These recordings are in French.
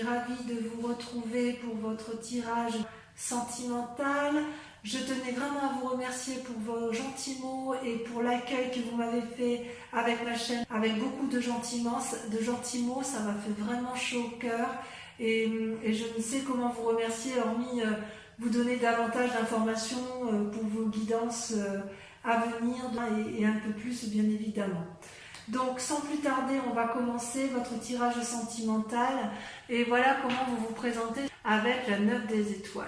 ravie de vous retrouver pour votre tirage sentimental. Je tenais vraiment à vous remercier pour vos gentils mots et pour l'accueil que vous m'avez fait avec ma chaîne, avec beaucoup de gentils mots. Ça m'a fait vraiment chaud au cœur et je ne sais comment vous remercier hormis vous donner davantage d'informations pour vos guidances à venir et un peu plus bien évidemment. Donc sans plus tarder, on va commencer votre tirage sentimental et voilà comment vous vous présentez avec la 9 des étoiles.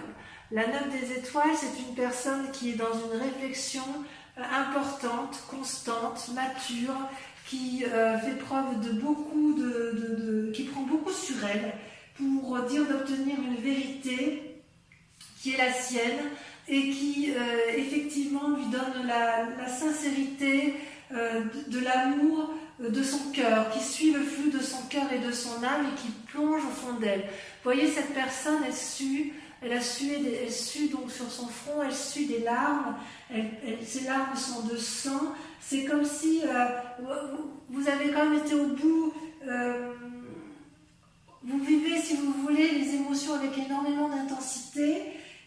La 9 des étoiles, c'est une personne qui est dans une réflexion importante, constante, mature, qui fait preuve de beaucoup qui prend beaucoup sur elle pour dire d'obtenir une vérité qui est la sienne et qui effectivement lui donne la sincérité de l'amour de son cœur, qui suit le flux de son cœur et de son âme et qui plonge au fond d'elle. Vous voyez, cette personne, elle sue donc sur son front, elle sue des larmes, ces larmes sont de sang. C'est comme si vous avez quand même été au bout, vous vivez, si vous voulez, les émotions avec énormément d'intensité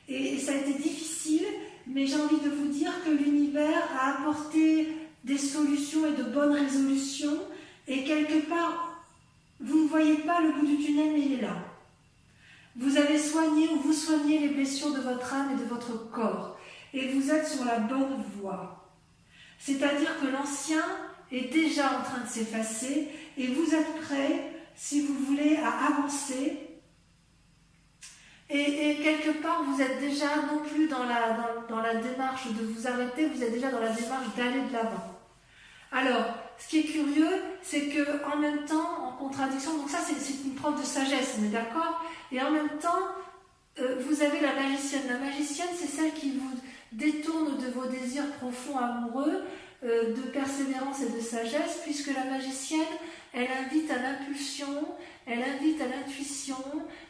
et ça a été difficile, mais j'ai envie de vous dire que l'univers a apporté des solutions et de bonnes résolutions et quelque part, vous ne voyez pas le bout du tunnel, mais il est là. Vous avez soigné ou vous soignez les blessures de votre âme et de votre corps et vous êtes sur la bonne voie. C'est-à-dire que l'ancien est déjà en train de s'effacer et vous êtes prêt, si vous voulez, à avancer. Et quelque part, vous êtes déjà non plus dans la démarche de vous arrêter, vous êtes déjà dans la démarche d'aller de l'avant. Alors, ce qui est curieux, c'est que en même temps, en contradiction, donc ça c'est une preuve de sagesse, on est d'accord? Et en même temps, vous avez la magicienne. La magicienne, c'est celle qui vous détourne de vos désirs profonds amoureux, de persévérance et de sagesse, puisque la magicienne, elle invite à l'impulsion, elle invite à l'intuition.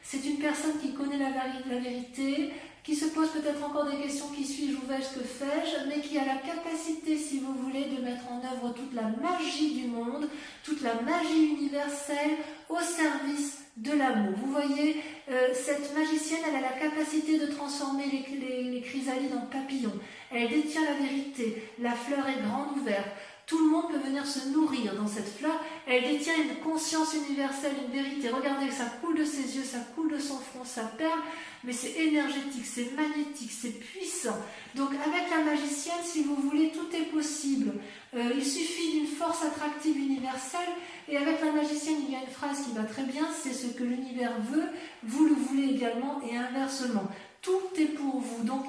C'est une personne qui connaît la vérité, qui se pose peut-être encore des questions, qui suis-je, où vais-je, que fais-je, mais qui a la capacité, si vous voulez, de mettre en œuvre toute la magie du monde, toute la magie universelle au service de l'amour. Vous voyez, cette magicienne, elle a la capacité de transformer les chrysalides en papillons. Elle détient la vérité, la fleur est grande ouverte. Tout le monde peut venir se nourrir dans cette fleur. Elle détient une conscience universelle, une vérité. Regardez, ça coule de ses yeux, ça coule de son front, ça perle, mais c'est énergétique, c'est magnétique, c'est puissant. Donc avec la magicienne, si vous voulez, tout est possible. Il suffit d'une force attractive universelle. Et avec la magicienne, il y a une phrase qui va très bien, c'est ce que l'univers veut, vous le voulez également, et inversement. Tout est pour vous. Donc,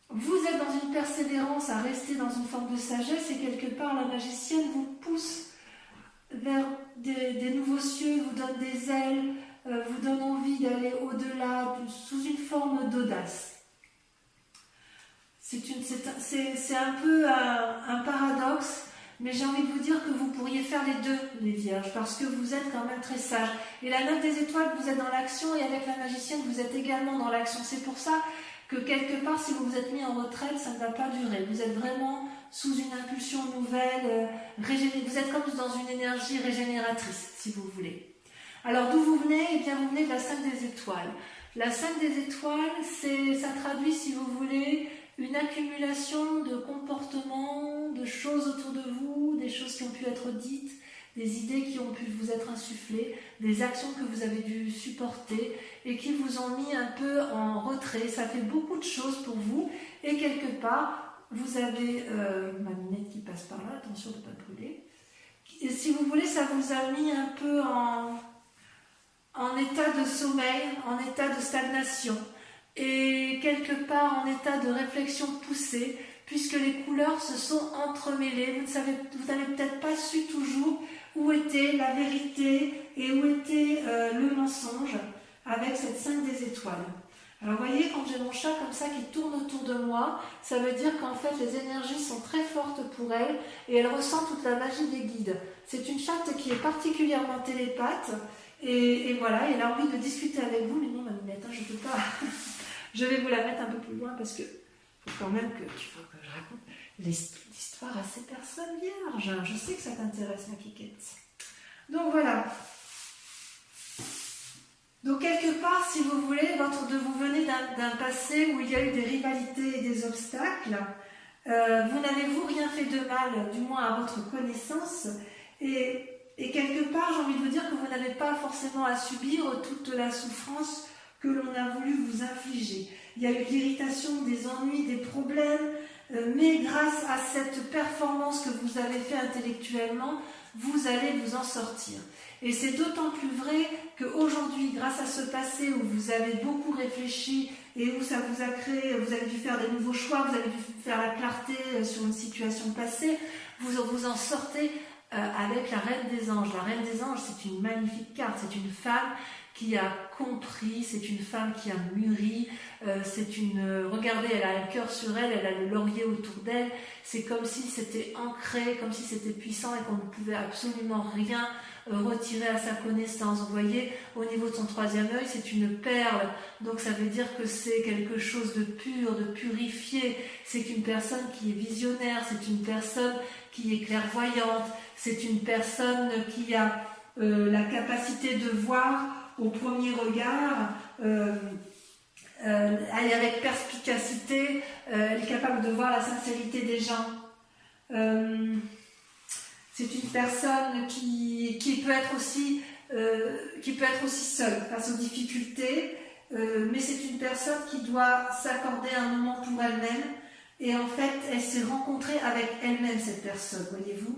vous êtes dans une persévérance à rester dans une forme de sagesse et quelque part la magicienne vous pousse vers des nouveaux cieux, vous donne des ailes, vous donne envie d'aller au-delà sous une forme d'audace. C'est un peu un paradoxe, mais j'ai envie de vous dire que vous pourriez faire les deux, les vierges, parce que vous êtes quand même très sages. Et la 9 des étoiles, vous êtes dans l'action et avec la magicienne, vous êtes également dans l'action. C'est pour ça que quelque part, si vous vous êtes mis en retraite, ça ne va pas durer. Vous êtes vraiment sous une impulsion nouvelle, vous êtes comme dans une énergie régénératrice, si vous voulez. Alors, d'où vous venez? Eh bien, vous venez de la 5 des étoiles. La 5 des étoiles, ça traduit, si vous voulez, une accumulation de comportements, de choses autour de vous, des choses qui ont pu être dites, des idées qui ont pu vous être insufflées, des actions que vous avez dû supporter et qui vous ont mis un peu en retrait. Ça fait beaucoup de choses pour vous et quelque part, vous avez ma lunette qui passe par là, attention de ne pas brûler. Et si vous voulez, ça vous a mis un peu en état de sommeil, en état de stagnation et quelque part en état de réflexion poussée, puisque les couleurs se sont entremêlées. Vous n'avez peut-être pas su toujours où était la vérité et où était le mensonge avec cette 5 des étoiles. Alors vous voyez, quand j'ai mon chat comme ça qui tourne autour de moi, ça veut dire qu'en fait les énergies sont très fortes pour elle et elle ressent toute la magie des guides. C'est une chatte qui est particulièrement télépathe et voilà, elle a envie de discuter avec vous, mais non ma minette, hein, je ne peux pas. Je vais vous la mettre un peu plus loin parce que faut quand même que je raconte l'histoire à ces personnes vierges. Je sais que ça t'intéresse, ma Kikette. Donc voilà. Donc elle vous voulez, vous venez d'un passé où il y a eu des rivalités et des obstacles. Vous n'avez-vous rien fait de mal, du moins à votre connaissance, et quelque part, j'ai envie de vous dire que vous n'avez pas forcément à subir toute la souffrance que l'on a voulu vous infliger. Il y a eu de l'irritation, des ennuis, des problèmes, mais grâce à cette performance que vous avez fait intellectuellement, vous allez vous en sortir. Et c'est d'autant plus vrai qu'aujourd'hui, grâce à ce passé où vous avez beaucoup réfléchi et où ça vous a créé, vous avez dû faire des nouveaux choix, vous avez dû faire la clarté sur une situation passée, vous en sortez avec la Reine des Anges. La Reine des Anges, c'est une magnifique carte, c'est une femme qui a compris, c'est une femme qui a mûri, regardez, elle a un cœur sur elle, elle a le laurier autour d'elle, c'est comme si c'était ancré, comme si c'était puissant et qu'on ne pouvait absolument rien retirer à sa connaissance. Vous voyez, au niveau de son troisième œil, c'est une perle, donc ça veut dire que c'est quelque chose de pur, de purifié, c'est une personne qui est visionnaire, c'est une personne qui est clairvoyante, c'est une personne qui a la capacité de voir au premier regard, avec perspicacité, elle est capable de voir la sincérité des gens. C'est une personne qui peut être aussi seule face aux difficultés, mais c'est une personne qui doit s'accorder un moment pour elle-même, et en fait, elle s'est rencontrée avec elle-même, cette personne, voyez-vous.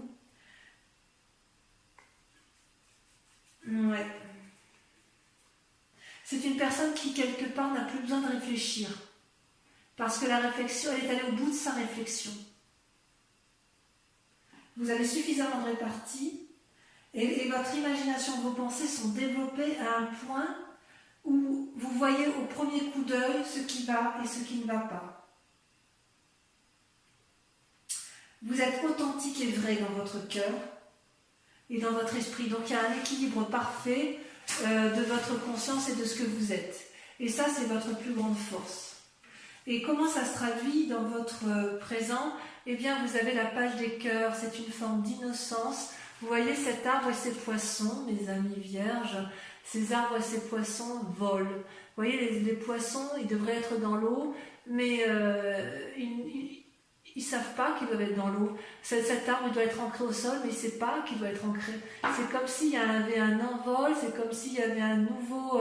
Ouais. C'est une personne qui, quelque part, n'a plus besoin de réfléchir. Parce que la réflexion, elle est allée au bout de sa réflexion. Vous avez suffisamment de répartie et votre imagination, vos pensées sont développées à un point où vous voyez au premier coup d'œil ce qui va et ce qui ne va pas. Vous êtes authentique et vrai dans votre cœur et dans votre esprit. Donc il y a un équilibre parfait de votre conscience et de ce que vous êtes. Et ça, c'est votre plus grande force. Et comment ça se traduit dans votre présent? Eh bien, vous avez la page des cœurs, c'est une forme d'innocence. Vous voyez cet arbre et ces poissons, mes amis vierges, ces arbres et ces poissons volent. Vous voyez, les poissons, ils devraient être dans l'eau, mais ils ne savent pas qu'ils doivent être dans l'eau. Cet arbre, il doit être ancré au sol, mais il ne sait pas qu'il doit être ancré. C'est comme s'il y avait un envol, c'est comme s'il y avait un nouveau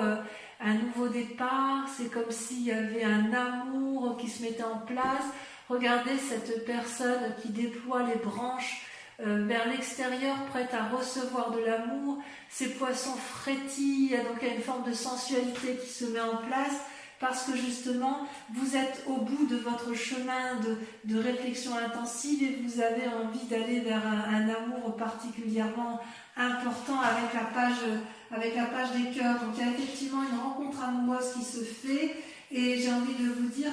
départ, c'est comme s'il y avait un amour qui se mettait en place. Regardez cette personne qui déploie les branches vers l'extérieur, prête à recevoir de l'amour. Ces poissons frétillent, donc il y a une forme de sensualité qui se met en place, parce que justement, vous êtes au bout de votre chemin de réflexion intensive et vous avez envie d'aller vers un amour particulièrement important avec la page des cœurs. Donc il y a effectivement une rencontre amoureuse qui se fait, et j'ai envie de vous dire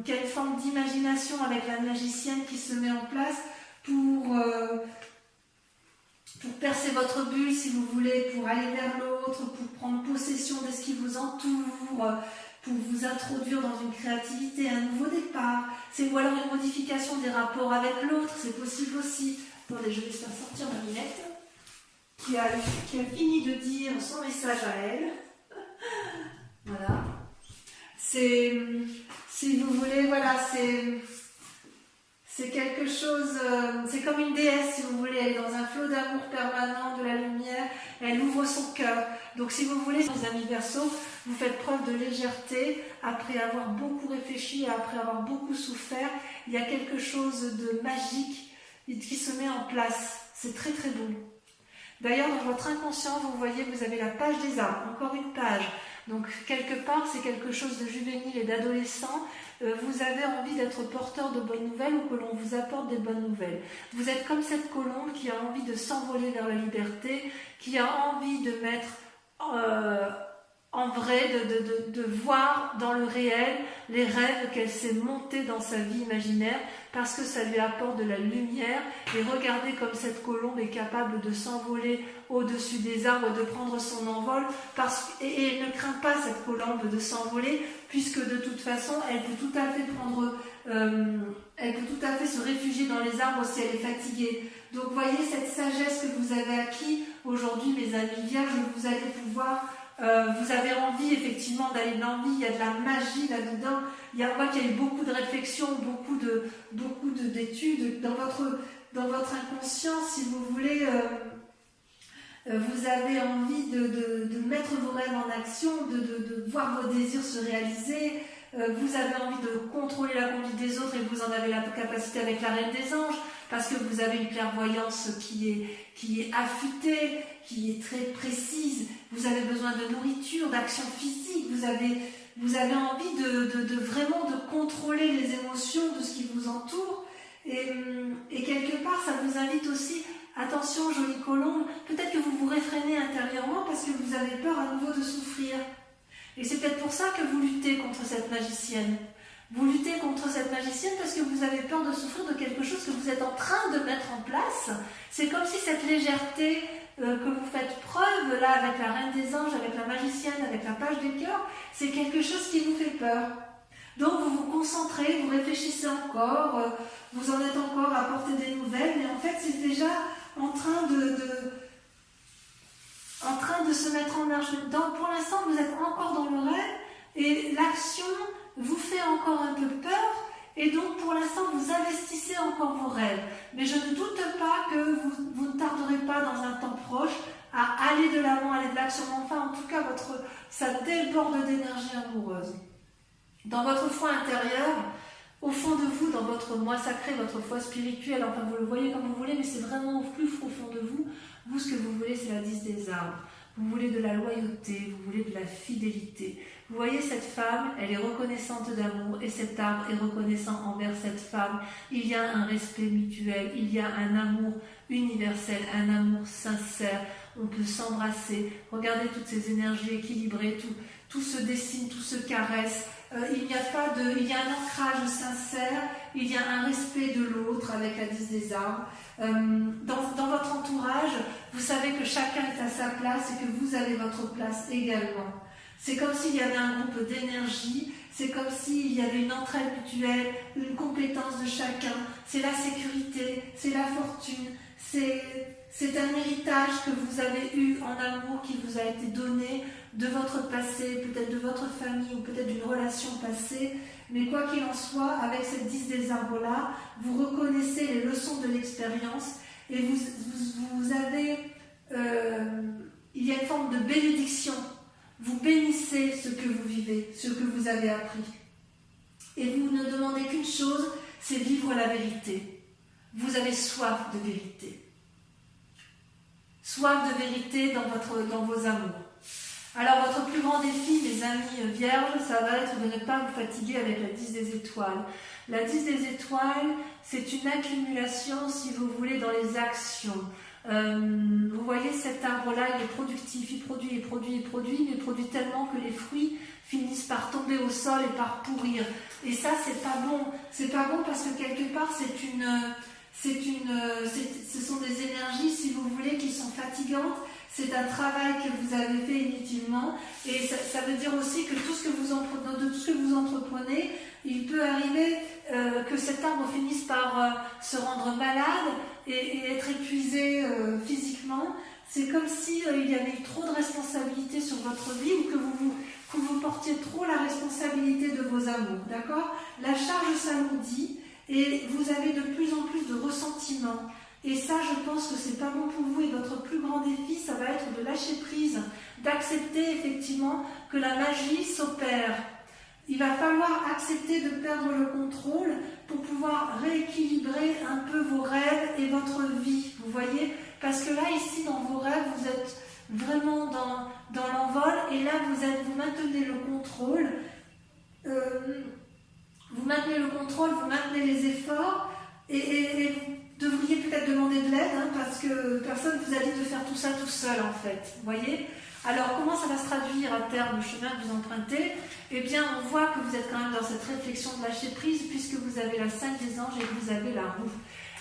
qu'il y a une forme d'imagination avec la magicienne qui se met en place pour percer votre bulle, si vous voulez, pour aller vers l'autre, pour prendre possession de ce qui vous entoure, pour vous introduire dans une créativité, un nouveau départ, ou alors une modification des rapports avec l'autre, c'est possible aussi. Attendez, je vais faire sortir ma lunette, qui a fini de dire son message à elle. Voilà. Si vous voulez, voilà, c'est quelque chose, c'est comme une déesse, si vous voulez, elle est dans un flot d'amour permanent, de la lumière, elle ouvre son cœur. Donc si vous voulez, les amis Verseaux, vous faites preuve de légèreté, après avoir beaucoup réfléchi, après avoir beaucoup souffert, il y a quelque chose de magique qui se met en place. C'est très très beau. D'ailleurs, dans votre inconscient, vous voyez, vous avez la page des arbres, encore une page. Donc quelque part, c'est quelque chose de juvénile et d'adolescent. Vous avez envie d'être porteur de bonnes nouvelles ou que l'on vous apporte des bonnes nouvelles. Vous êtes comme cette colombe qui a envie de s'envoler vers la liberté, qui a envie de mettre en vrai, de voir dans le réel les rêves qu'elle s'est montée dans sa vie imaginaire, parce que ça lui apporte de la lumière. Et regardez comme cette colombe est capable de s'envoler au-dessus des arbres, de prendre son envol, et elle ne craint pas, cette colombe, de s'envoler, puisque de toute façon elle peut tout à fait se réfugier dans les arbres si elle est fatiguée. Donc voyez cette sagesse que vous avez acquis aujourd'hui, mes amis vierges, vous allez pouvoir Vous avez envie effectivement d'aller de l'envie, il y a de la magie là-dedans. On voit qu'il y a eu beaucoup de réflexions, beaucoup d'études dans votre inconscient, si vous voulez. Vous avez envie de mettre vos rêves en action, de voir vos désirs se réaliser. Vous avez envie de contrôler la conduite des autres et vous en avez la capacité avec la Reine des Anges, parce que vous avez une clairvoyance qui est affûtée, qui est très précise. Vous avez besoin de nourriture, d'action physique. Vous avez envie de vraiment de contrôler les émotions de ce qui vous entoure. Et quelque part, ça vous invite aussi, attention, jolie colombe, peut-être que vous vous réfrénez intérieurement parce que vous avez peur à nouveau de souffrir. Et c'est peut-être pour ça que vous luttez contre cette magicienne. Vous luttez contre cette magicienne parce que vous avez peur de souffrir de quelque chose que vous êtes en train de mettre en place. C'est comme si cette légèreté que vous faites preuve là avec la Reine des Anges, avec la magicienne, avec la page des cœurs, c'est quelque chose qui vous fait peur. Donc vous vous concentrez, vous réfléchissez encore, vous en êtes encore à porter des nouvelles, mais en fait c'est déjà en train de se mettre en marche. Donc pour l'instant vous êtes encore dans le rêve et l'action vous fait encore un peu peur et donc pour l'instant vous investissez encore vos rêves. Mais je ne doute pas que vous ne tarderez pas dans un temps proche à aller de l'avant, aller de l'action. Enfin en tout cas ça déborde d'énergie amoureuse. Dans votre foi intérieure, au fond de vous, dans votre moi sacré, votre foi spirituelle, enfin vous le voyez comme vous voulez, mais c'est vraiment au plus profond de vous. Vous, ce que vous voulez, c'est la 10 des arbres. Vous voulez de la loyauté, vous voulez de la fidélité. Vous voyez cette femme, elle est reconnaissante d'amour et cet arbre est reconnaissant envers cette femme. Il y a un respect mutuel, il y a un amour universel, un amour sincère. On peut s'embrasser. Regardez toutes ces énergies équilibrées, tout se dessine, tout se caresse. Il y a un ancrage sincère, il y a un respect de l'autre avec la 10 des arbres. Dans votre entourage, vous savez que chacun est à sa place et que vous avez votre place également. C'est comme s'il y avait un groupe d'énergie, c'est comme s'il y avait une entraide mutuelle, une compétence de chacun. C'est la sécurité, c'est la fortune, c'est un héritage que vous avez eu en amour qui vous a été donné de votre passé, peut-être de votre famille ou peut-être d'une relation passée. Mais quoi qu'il en soit, avec cette 10 des arbres-là, vous reconnaissez les leçons de l'expérience et vous avez... il y a une forme de bénédiction. Vous bénissez ce que vous vivez, ce que vous avez appris. Et vous ne demandez qu'une chose, c'est vivre la vérité. Vous avez soif de vérité. Soif de vérité dans vos amours. Alors votre plus grand défi, mes amis vierges, ça va être de ne pas vous fatiguer avec la 10 des étoiles. La 10 des étoiles, c'est une accumulation, si vous voulez, dans les actions. Vous voyez cet arbre-là, il est productif, il produit, mais il produit tellement que les fruits finissent par tomber au sol et par pourrir. Et ça, c'est pas bon. C'est pas bon parce que quelque part, ce sont des énergies, si vous voulez, qui sont fatigantes. C'est un travail que vous avez fait inutilement. Et ça veut dire aussi que tout ce que vous entreprenez, il peut arriver que cet arbre finisse par se rendre malade et être épuisé physiquement. C'est comme si il y avait eu trop de responsabilités sur votre vie ou que vous portiez trop la responsabilité de vos amours. D'accord ? La charge s'alourdit et vous avez de plus en plus de ressentiments. Et ça, je pense que c'est pas bon pour vous. Et votre plus grand défi, ça va être de lâcher prise, d'accepter effectivement que la magie s'opère. Il va falloir accepter de perdre le contrôle pour pouvoir rééquilibrer un peu vos rêves et votre vie. Vous voyez ? Parce que là, ici, dans vos rêves, vous êtes vraiment dans l'envol. Et là, vous maintenez le contrôle. Vous maintenez le contrôle, vous maintenez les efforts. Et vous devriez peut-être demander de l'aide, parce que personne ne vous a dit de faire tout ça tout seul, en fait. Vous voyez ? Alors, comment ça va se traduire à terme, le chemin que vous empruntez ? Eh bien, on voit que vous êtes quand même dans cette réflexion de lâcher prise, puisque vous avez la 5 des anges et que vous avez la roue.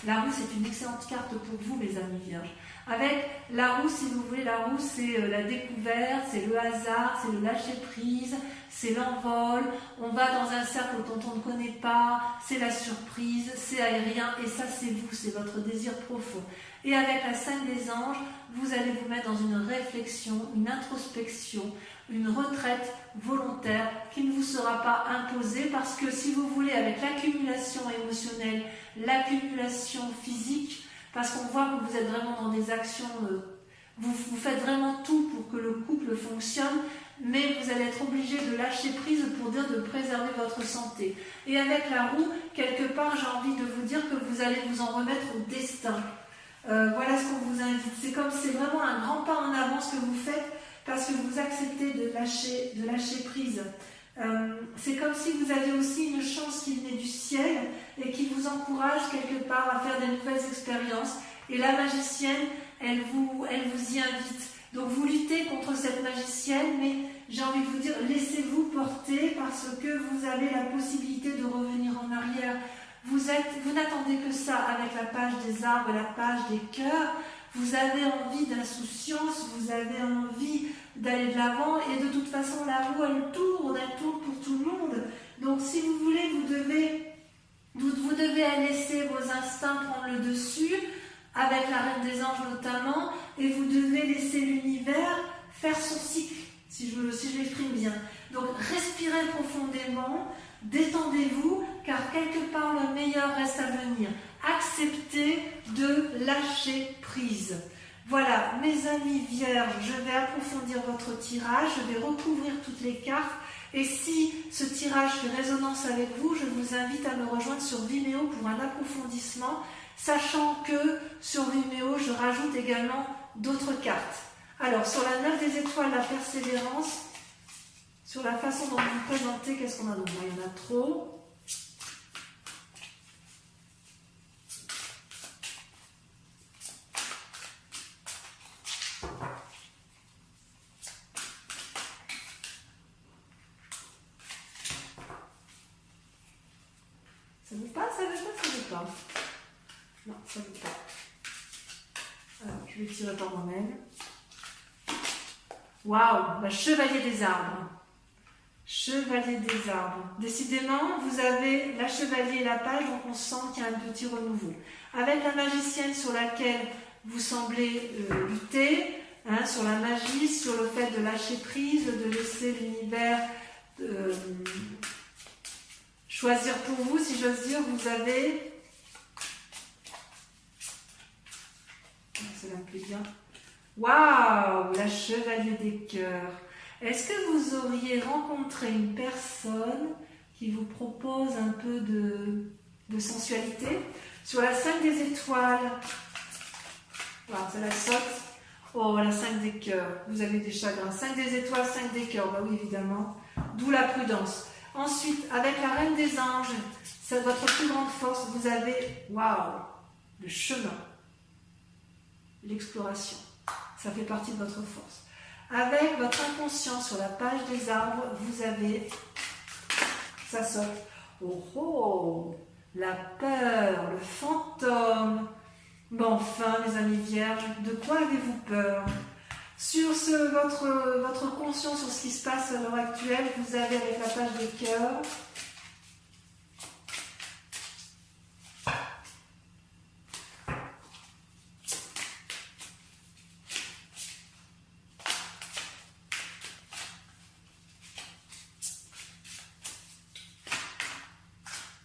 La roue, c'est une excellente carte pour vous, mes amis vierges. Avec la roue, si vous voulez, la roue, c'est la découverte, c'est le hasard, c'est le lâcher prise, c'est l'envol. On va dans un cercle dont on ne connaît pas, c'est la surprise, c'est aérien, et ça, c'est vous, c'est votre désir profond. Et avec la 5 des anges, vous vous allez vous mettre dans une réflexion, une introspection, une retraite volontaire qui ne vous sera pas imposée parce que si vous voulez, avec l'accumulation émotionnelle, l'accumulation physique, parce qu'on voit que vous êtes vraiment dans des actions, vous faites vraiment tout pour que le couple fonctionne, mais vous allez être obligé de lâcher prise pour dire de préserver votre santé. Et avec la roue, quelque part, j'ai envie de vous dire que vous allez vous en remettre au destin. Voilà ce qu'on vous invite. C'est comme c'est vraiment un grand pas en avant ce que vous faites parce que vous acceptez de lâcher prise. C'est comme si vous aviez aussi une chance qui venait du ciel et qui vous encourage quelque part à faire des nouvelles expériences. Et la magicienne, elle vous y invite. Donc vous luttez contre cette magicienne, mais j'ai envie de vous dire, laissez-vous porter parce que vous avez la possibilité de revenir en arrière. Vous n'attendez que ça avec la page des arbres, la page des cœurs. Vous avez envie d'insouciance, vous avez envie d'aller de l'avant et de toute façon la roue elle tourne pour tout le monde. Donc si vous voulez, vous devez laisser vos instincts prendre le dessus, avec la Reine des Anges notamment, et vous devez laisser l'univers faire son cycle, si je l'exprime bien. Donc respirez profondément, détendez-vous, car quelque part le meilleur reste à venir. Acceptez de lâcher prise. Voilà, mes amis vierges, je vais approfondir votre tirage, je vais recouvrir toutes les cartes. Et si ce tirage fait résonance avec vous, je vous invite à me rejoindre sur Vimeo pour un approfondissement, sachant que sur Vimeo, je rajoute également d'autres cartes. Alors, sur la 9 des étoiles, la persévérance, sur la façon dont vous vous présentez, qu'est-ce qu'on a donc? Il y en a trop. Ça vous passe, ça veut pas. Non, ça veut pas. Alors, je vais tirer par moi-même. Waouh, chevalier des arbres. Chevalier des arbres. Décidément, vous avez la chevalier et la page, donc on sent qu'il y a un petit renouveau. Avec la magicienne sur laquelle vous semblez lutter, sur la magie, sur le fait de lâcher prise, de laisser l'univers choisir pour vous, si j'ose dire, vous avez... Cela me plaît bien. Waouh, la chevalier des cœurs. Est-ce que vous auriez rencontré une personne qui vous propose un peu de sensualité? Sur la 5 des étoiles, voilà, c'est la saute. Oh, la 5 des cœurs, vous avez des chagrins. 5 des étoiles, 5 des cœurs, bah oui, évidemment. D'où la prudence. Ensuite, avec la reine des anges, c'est votre plus grande force. Vous avez, waouh, le chemin, l'exploration. Ça fait partie de votre force. Avec votre inconscient sur la page des arbres, vous avez, ça saute. Oh oh, la peur, le fantôme. Bon, enfin, mes amis vierges, de quoi avez-vous peur? Sur votre conscience, sur ce qui se passe à l'heure actuelle, vous avez avec la page des cœurs.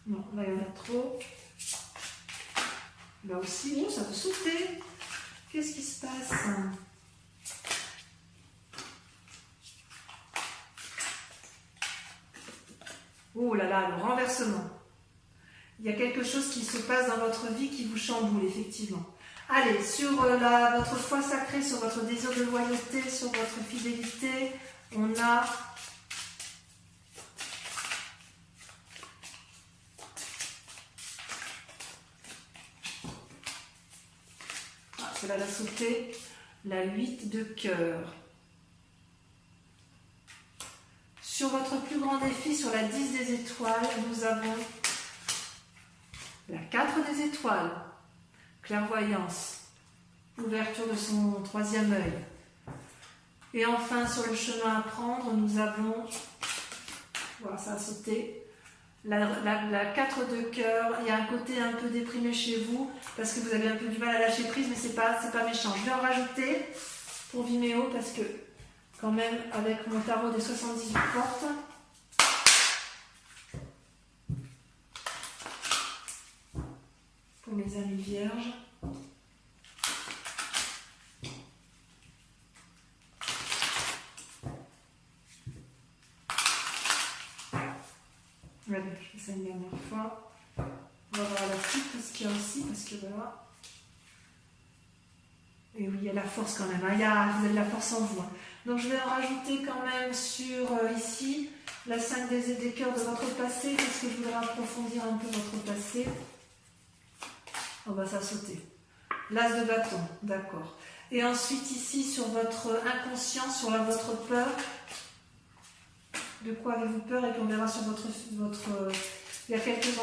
Non, là il y en a trop. Là aussi, oh, ça veut sauter. Qu'est-ce qui se passe? Oh là là, le renversement. Il y a quelque chose qui se passe dans votre vie qui vous chamboule, effectivement. Allez, sur votre foi sacrée, sur votre désir de loyauté, sur votre fidélité, on a... Ah, cela l'a sauté. La 8 de cœur. Sur votre plus grand défi, sur la 10 des étoiles, nous avons la 4 des étoiles, clairvoyance, ouverture de son troisième œil. Et enfin, sur le chemin à prendre, nous avons, voilà, ça a sauté, la 4 de cœur, il y a un côté un peu déprimé chez vous, parce que vous avez un peu du mal à lâcher prise, mais c'est pas méchant. Je vais en rajouter pour Vimeo, parce que quand même, avec mon tarot des 78 portes, pour mes amis vierges, allez, je fais ça une dernière fois. On va voir la suite, ce qu'il y a aussi, parce que voilà. Et oui, il y a la force quand même, hein. Vous avez la force en vous. Hein. Donc je vais en rajouter quand même sur ici, la 5 des cœurs de votre passé, parce que je voudrais approfondir un peu votre passé. On va ça sauter. L'as de bâton, d'accord. Et ensuite ici, sur votre inconscient, sur votre peur. De quoi avez-vous peur? Et puis on verra sur votre il y a quelques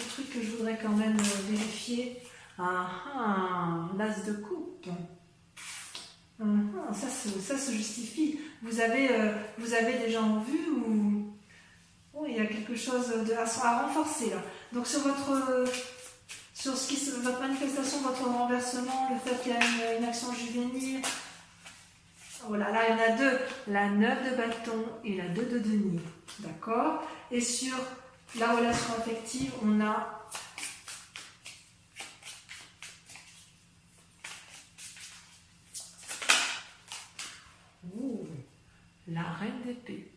trucs que je voudrais quand même vérifier. L'as de coupe. Ça se justifie. Vous avez des gens en vue ou il y a quelque chose à renforcer là. Donc sur votre manifestation, votre renversement, le fait qu'il y a une action juvénile. Voilà, là il y en a deux, la 9 de bâton et la 2 de denier. D'accord? Et sur la relation affective, on a la reine d'épée.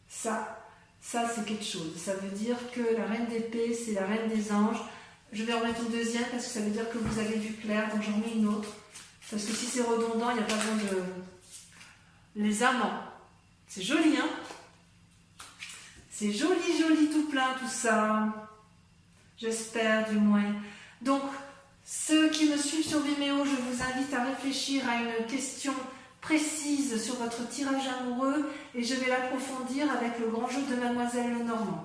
Ça c'est quelque chose. Ça veut dire que la reine d'épée, c'est la reine des anges. Je vais en mettre une deuxième parce que ça veut dire que vous avez vu clair, donc j'en mets une autre. Parce que si c'est redondant, il n'y a pas besoin de... Les amants. C'est joli, hein? C'est joli, joli, tout plein, tout ça. J'espère, du moins. Donc, ceux qui me suivent sur Vimeo, je vous invite à réfléchir à une question précise sur votre tirage amoureux et je vais l'approfondir avec le grand jeu de Mademoiselle Lenormand.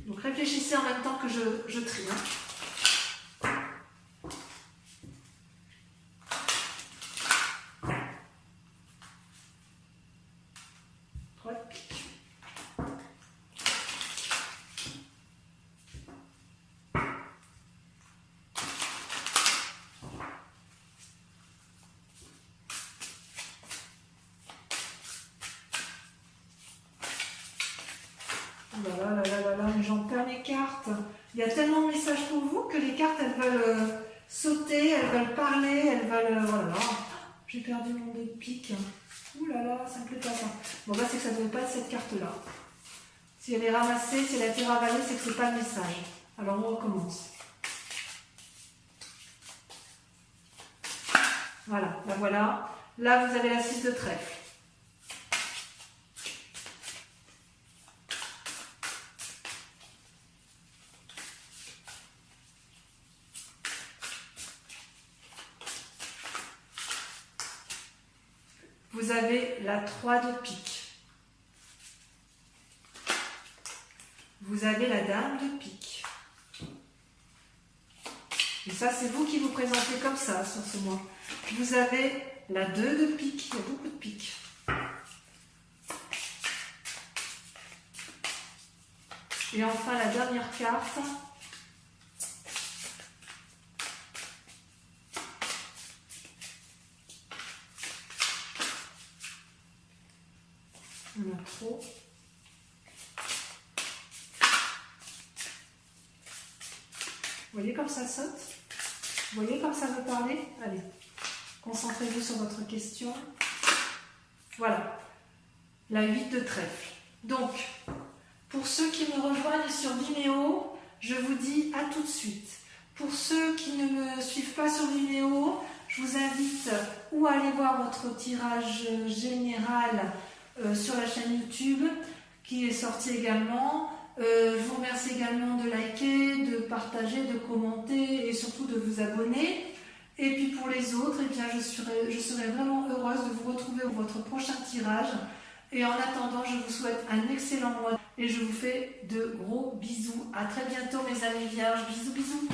Donc réfléchissez en même temps que je trie. Hein. Mais j'en perds mes cartes. Il y a tellement de messages pour vous que les cartes, elles veulent sauter, elles veulent parler, elles veulent... Voilà. J'ai perdu mon dé de pique. Ouh là là, ça me plaît pas ça. Bon, bah, c'est que ça ne devait pas être cette carte-là. Si elle est ramassée, si elle a été ravalée, c'est que c'est pas le message. Alors, on recommence. Voilà, là, voilà. Là, vous avez la 6 de trèfle. Vous avez la 3 de pique. Vous avez la dame de pique. Et ça, c'est vous qui vous présentez comme ça sur ce mois. Vous avez la 2 de pique. Il y a beaucoup de piques. Et enfin, la dernière carte. On a trop. Vous voyez comme ça saute? Vous voyez comme ça veut parler? Allez, concentrez-vous sur votre question. Voilà, la 8 de trèfle. Donc, pour ceux qui me rejoignent sur Vimeo, je vous dis à tout de suite. Pour ceux qui ne me suivent pas sur Vimeo, je vous invite ou à aller voir votre tirage général sur la chaîne YouTube qui est sorti également. Je vous remercie également de liker, de partager, de commenter et surtout de vous abonner. Et puis pour les autres, eh bien, je serai vraiment heureuse de vous retrouver pour votre prochain tirage. Et en attendant, je vous souhaite un excellent mois et je vous fais de gros bisous. À très bientôt mes amis vierges. Bisous, bisous.